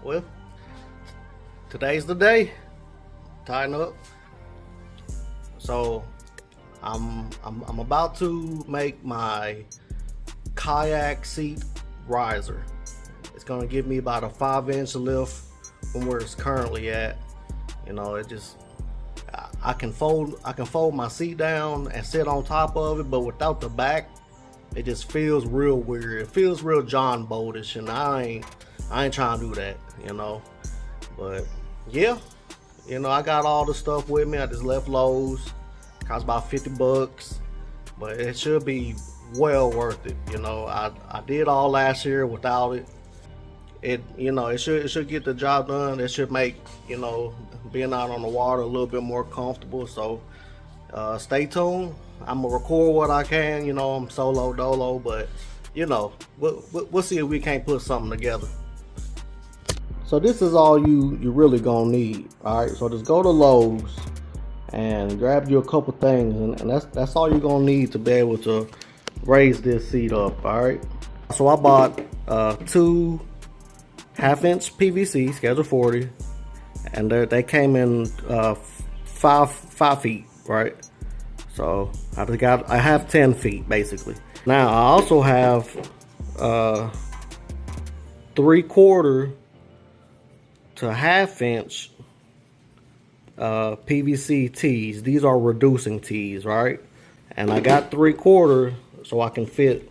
Well, today's the day. Tighten up. So I'm about to make my kayak seat riser. It's gonna give me about a 5-inch lift from where it's currently at. You know, it just I can fold my seat down and sit on top of it, but without the back, it just feels real weird. It feels real John Boltish, and I ain't trying to do that, you know. But yeah, you know, I got all the stuff with me. I just left Lowe's. Cost about 50 bucks, but it should be well worth it. You know, I did all last year without it. It should get the job done. It should make, you know, being out on the water a little bit more comfortable. So stay tuned. I'm gonna record what I can. You know, I'm solo dolo, but you know, we'll see if we can't put something together. So this is all you really gonna need. All right, so just go to Lowe's and grab you a couple things, and that's all you're gonna need to be able to raise this seat up. All right, so I bought 2 1/2-inch PVC schedule 40, and they came in 5 feet, right? So I have 10 feet basically. Now I also have 3/4 to 1/2-inch PVC tees. These are reducing tees, right? And I got 3/4 so I can fit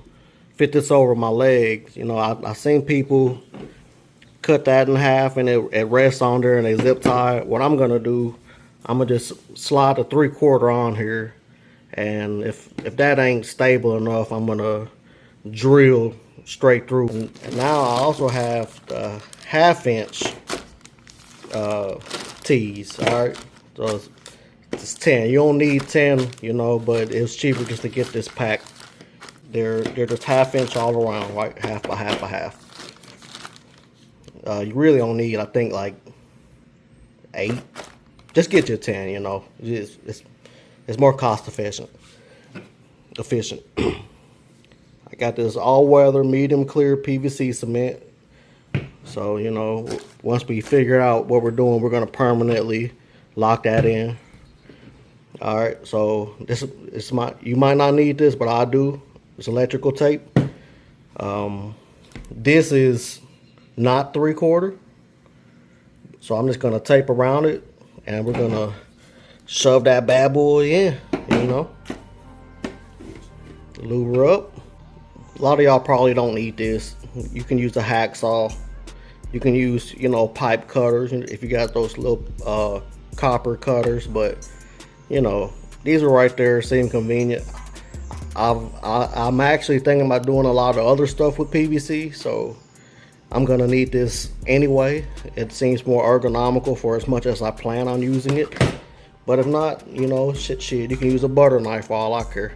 this over my legs. You know, I've seen people cut that in half and it rests on there and they zip tie it. What I'm gonna do, I'm gonna just slide the 3/4 on here, and if that ain't stable enough, I'm gonna drill straight through. And now I also have the 1/2-inch tees. All right, so it's 10. You don't need 10, you know, but it was cheaper just to get this pack. They're just 1/2-inch all around, right? Half by half by half. You really don't need, I think, like 8. Just get your 10. You know, it's more cost efficient. I got this all-weather medium clear PVC cement. So, you know, once we figure out what we're doing, we're going to permanently lock that in. All right, so you might not need this, but I do. It's electrical tape. This is not 3/4. So I'm just going to tape around it, and we're going to shove that bad boy in, you know. Lube her up. A lot of y'all probably don't need this. You can use a hacksaw. You can use, you know, pipe cutters if you got those little copper cutters, but you know, these are right there, seem convenient. I'm actually thinking about doing a lot of other stuff with PVC, so I'm gonna need this anyway. It seems more ergonomical for as much as I plan on using it. But if not, you know, shit, you can use a butter knife for all I care.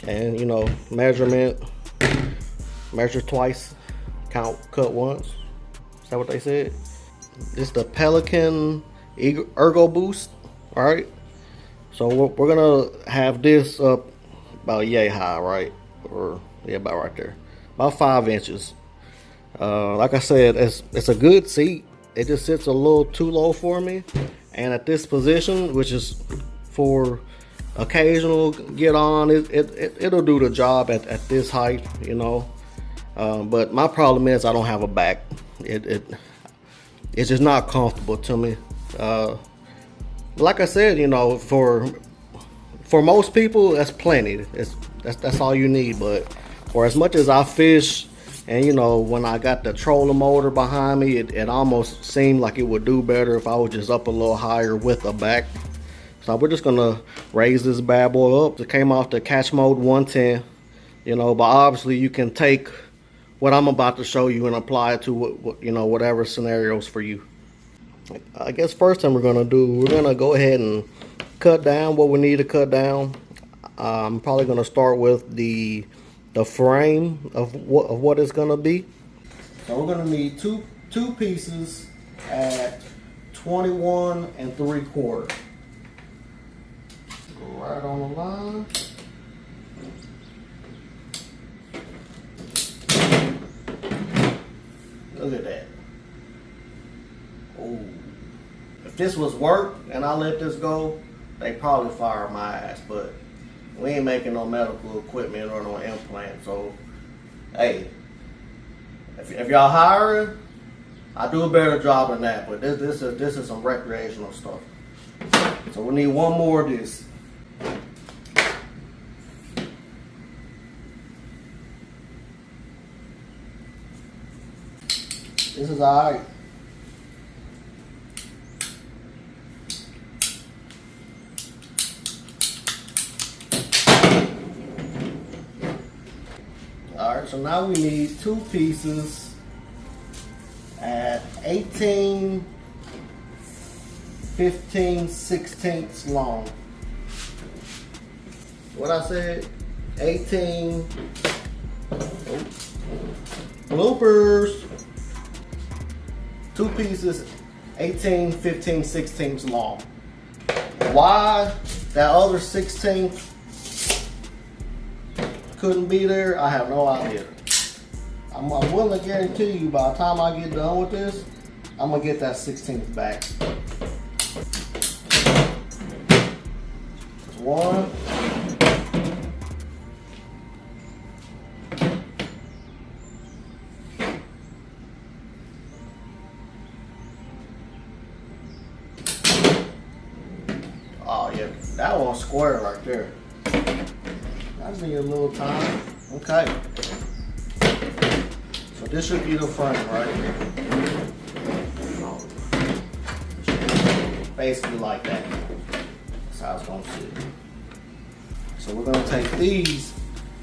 And you know, measurement, measure twice, cut once. Is that what they said? This is the Pelican Ergo Boost. All right, so we're gonna have this up about yay high, right? Or yeah, about right there, about 5 inches. Like I said, it's a good seat. It just sits a little too low for me, and at this position, which is for occasional get on, it'll do the job at this height, you know. But my problem is I don't have a back. It's just not comfortable to me. Like I said, you know, for most people, that's plenty. That's all you need. But for as much as I fish, and you know, when I got the trolling motor behind me, it almost seemed like it would do better if I was just up a little higher with a back. So we're just gonna raise this bad boy up. It came off the Catch Mode 110, you know, but obviously you can take what I'm about to show you and apply it to what you know, whatever scenarios for you. I guess first thing we're gonna do, we're gonna go ahead and cut down what we need to cut down. I'm probably gonna start with the frame of what it's gonna be. So we're gonna need two pieces at 21 3/4. Go right on the line. Look at that. this was work and I let this go, they probably fire my ass. But we ain't making no medical equipment or no implant. So, hey, if y'all hiring, I do a better job than that. But this is some recreational stuff. So we need one more of this. This is alright. Alright, so now we need two pieces at 18, 15, 16ths long. What I said? 18. Oh, bloopers. Two pieces, 18, 15, 16ths long. Why that other 16th couldn't be there, I have no idea. I'm willing to guarantee you by the time I get done with this, I'm gonna get that 16th back. That's one. Oh yeah, that one's square right there. I just need a little time. Okay. So this should be the front right here. Basically like that. That's how it's gonna sit. So we're gonna take these.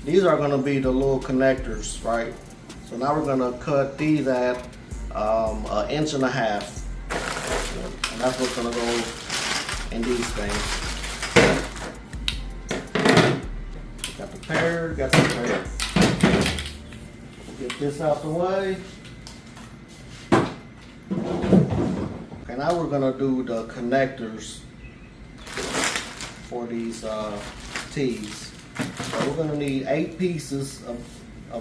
These are gonna be the little connectors, right? So now we're gonna cut these at 1.5 inches. And that's what's gonna go in these things. Got the pair. Get this out the way. Okay, now we're gonna do the connectors for these tees. So we're gonna need 8 pieces of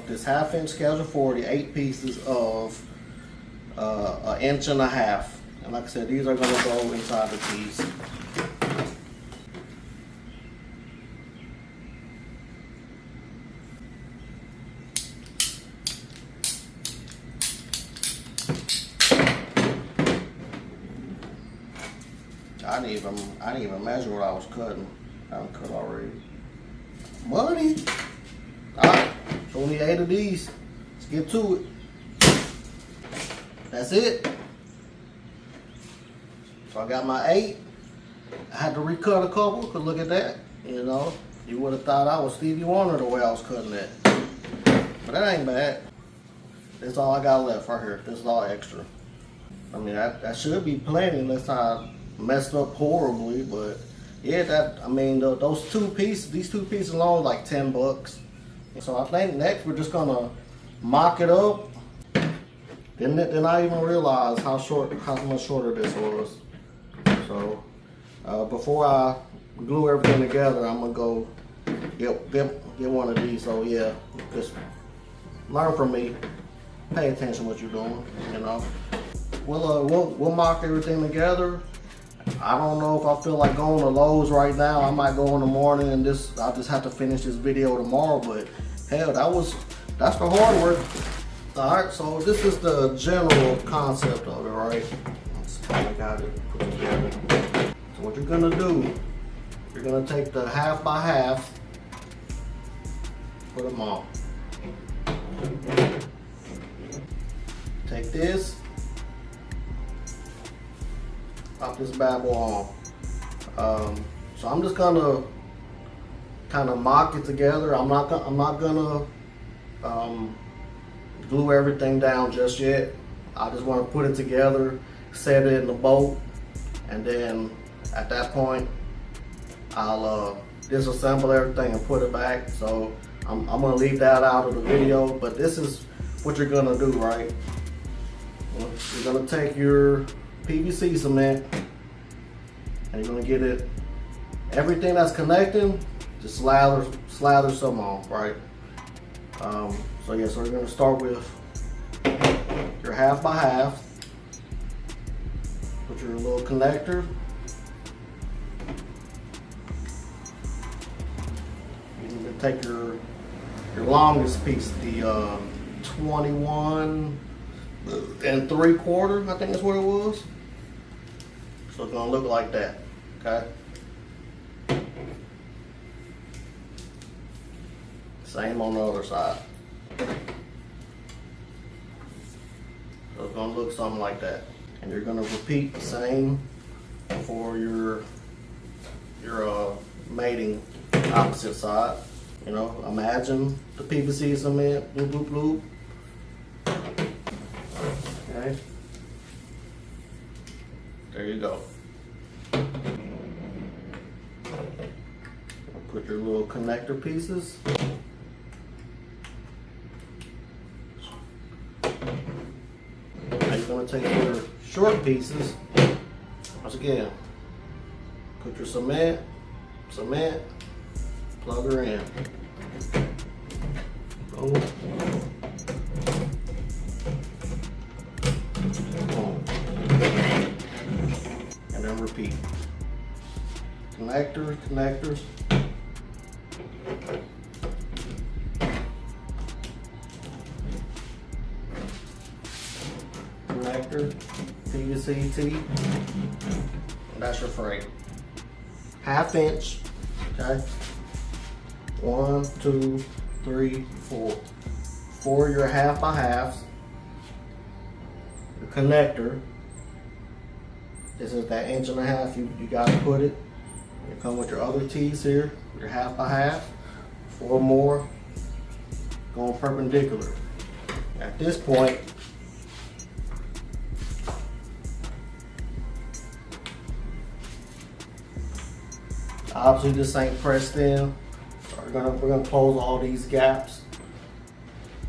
this 1/2 inch schedule 40, 8 pieces of 1.5 inches. And like I said, these are gonna go inside the tees. I didn't even measure what I was cutting. I'm cut already. Money. Alright, so we need 8 of these. Let's get to it. That's it. So I got my 8. I had to recut a couple, because look at that. You know, you would have thought I was Stevie Wonder the way I was cutting it. But that ain't bad. That's all I got left right here. This is all extra. I mean, that should be plenty unless I messed up horribly, but yeah, those 2 pieces, these 2 pieces alone, like $10. So I think next we're just gonna mock it up. Then I even realized how much shorter this was. So before I glue everything together, I'm gonna go get one of these. So yeah, just learn from me. Pay attention to what you're doing. You know, we'll mock everything together. I don't know if I feel like going to Lowe's right now. I might go in the morning and I'll just have to finish this video tomorrow. But hell, that's the hard work. Alright, so this is the general concept of it, right? I got it put together. So what you're gonna do, you're gonna take the 1/2 by 1/2, put them on. Take this. Pop this bad boy on. So I'm just gonna kind of mock it together. I'm not gonna glue everything down just yet. I just want to put it together, set it in the bolt, and then at that point I'll disassemble everything and put it back. So I'm gonna leave that out of the video, but this is what you're gonna do, right? You're gonna take your PVC cement and you're gonna get it, everything that's connecting, just slather some on, right? So yeah, so we're gonna start with your 1/2 by 1/2. Put your little connector. You can take your longest piece, the 21 3/4, I think that's what it was. So it's gonna look like that, okay? Same on the other side. So it's gonna look something like that. And you're gonna repeat the same for your mating opposite side. You know, imagine the PVC cement, bloop, bloop, bloop. Okay. There you go. Put your little connector pieces. Now you're going to take your short pieces. Once again, put your cement, plug her in. Boom. Boom. And then repeat. Connectors. Connector, PVC Tee, and that's your frame. 1/2 inch, okay? 1, 2, 3, 4. For your 1/2 by 1/2s, the connector, this is that 1.5 inch you gotta put it. You come with your other tees here, your 1/2 by 1/2, 4 more, going perpendicular. At this point, obviously this ain't pressed in. So we're gonna close all these gaps.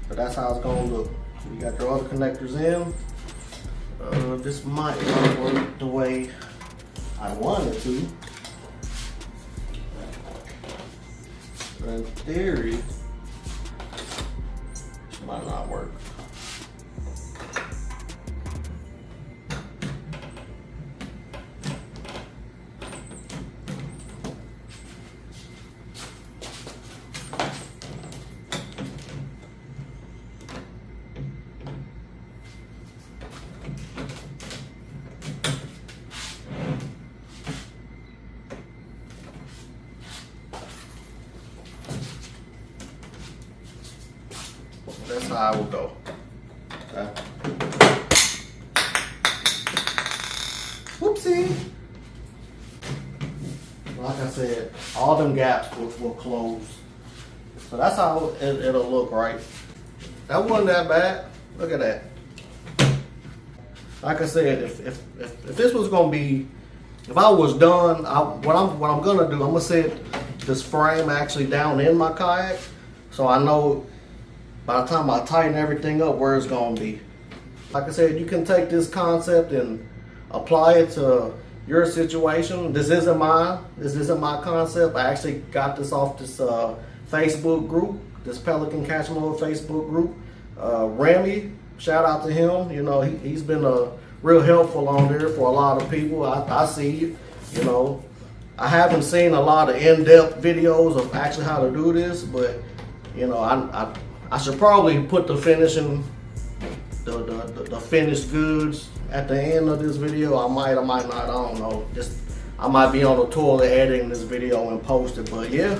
But that's how it's gonna look. You got your other connectors in. This might not work the way I wanted to. But in theory, this might not work. That's how I will go. Okay. Whoopsie. Like I said, all them gaps will close. So that's how it'll look, right? That wasn't that bad. Look at that. Like I said, if this was gonna be, if I was done, what I'm gonna do, I'm gonna set this frame actually down in my kayak, so I know by the time I tighten everything up where it's gonna be. Like I said, you can take this concept and apply it to your situation. This isn't mine. This isn't my concept. I actually got this off this Facebook group, this Pelican Catch Mode Facebook group. Remy, shout out to him. You know, he's been real helpful on there for a lot of people. I see, you know, I haven't seen a lot of in-depth videos of actually how to do this, but you know, I should probably put the finishing, the finished goods at the end of this video. I might not, I don't know. I might be on the toilet editing this video and post it, but yeah.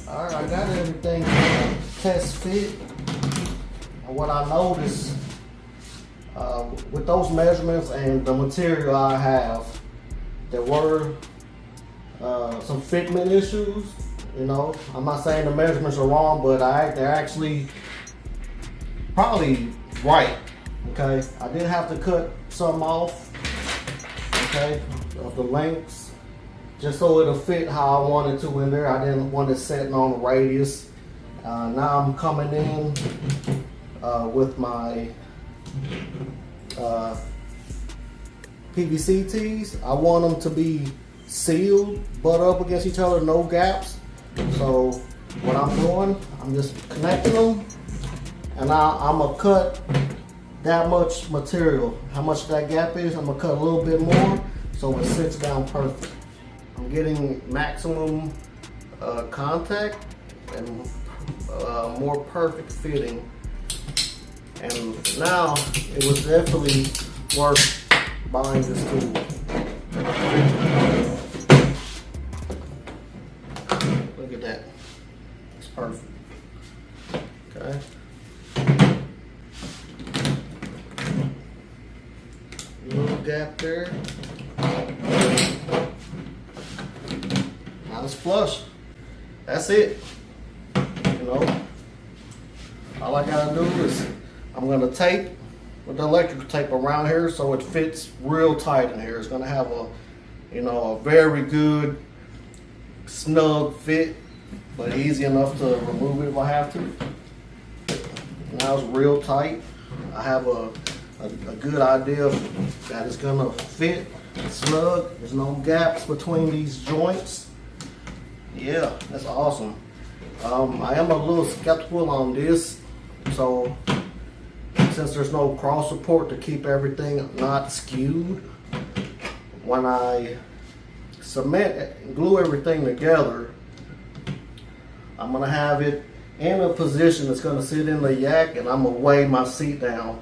All right, I got everything test fit. And what I noticed with those measurements and the material I have, there were some fitment issues. You know, I'm not saying the measurements are wrong, but they're actually probably right. Okay, I did have to cut some off. Okay, of the lengths, just so it'll fit how I wanted to in there. I didn't want it setting on the radius. Now I'm coming in with my PVC tees. I want them to be sealed, butt up against each other, no gaps. So what I'm doing, I'm just connecting them, and I'm gonna cut that much material. How much that gap is, I'm gonna cut a little bit more so it sits down perfect. I'm getting maximum contact and more perfect fitting. And now it was definitely worth buying this tool. Look at that. It's perfect. Okay. Little gap there. Now it's flush. That's it. You know, all I gotta do is I'm gonna tape with the electrical tape around here so it fits real tight in here. It's gonna have a, you know, a very good snug fit, but easy enough to remove it if I have to. Now it's real tight. I have a good idea that it's gonna fit snug. There's no gaps between these joints. Yeah, that's awesome. I am a little skeptical on this, so since there's no cross support to keep everything not skewed, when I glue everything together, I'm gonna have it in a position that's gonna sit in the yak, and I'm gonna weigh my seat down.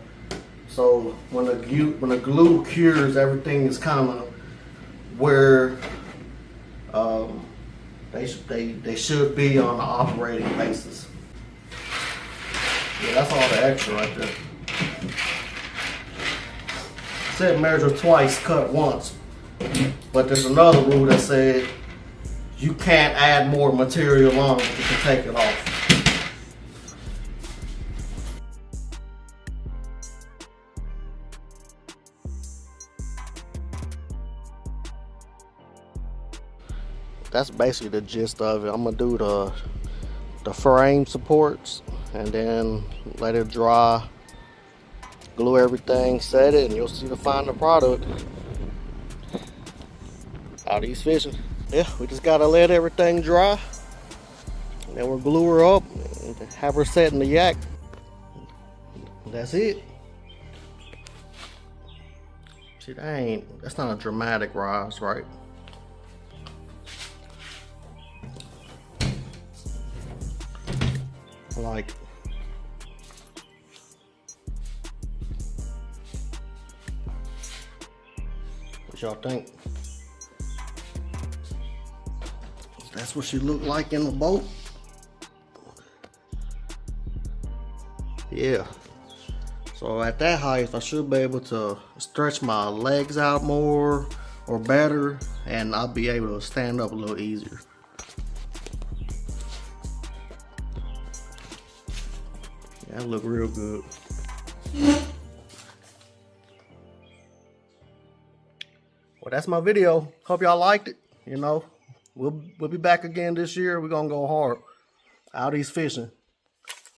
So when the glue cures, everything is kind of where they should be on an operating basis. Yeah, that's all the extra right there. It said measure twice, cut once. But there's another rule that said you can't add more material on, but you can take it off. That's basically the gist of it. I'm gonna do the frame supports and then let it dry, glue everything, set it, and you'll see the final product. Out these fishing. Yeah, we just gotta let everything dry, and then we'll glue her up and have her set in the yak. That's it. See, that's not a dramatic rise, right? Like, what y'all think? That's what she looked like in the boat. Yeah. So at that height, I should be able to stretch my legs out more or better, and I'll be able to stand up a little easier. That look real good. Well, that's my video. Hope y'all liked it. You know, we'll be back again this year. We're gonna go hard. Out these fishing.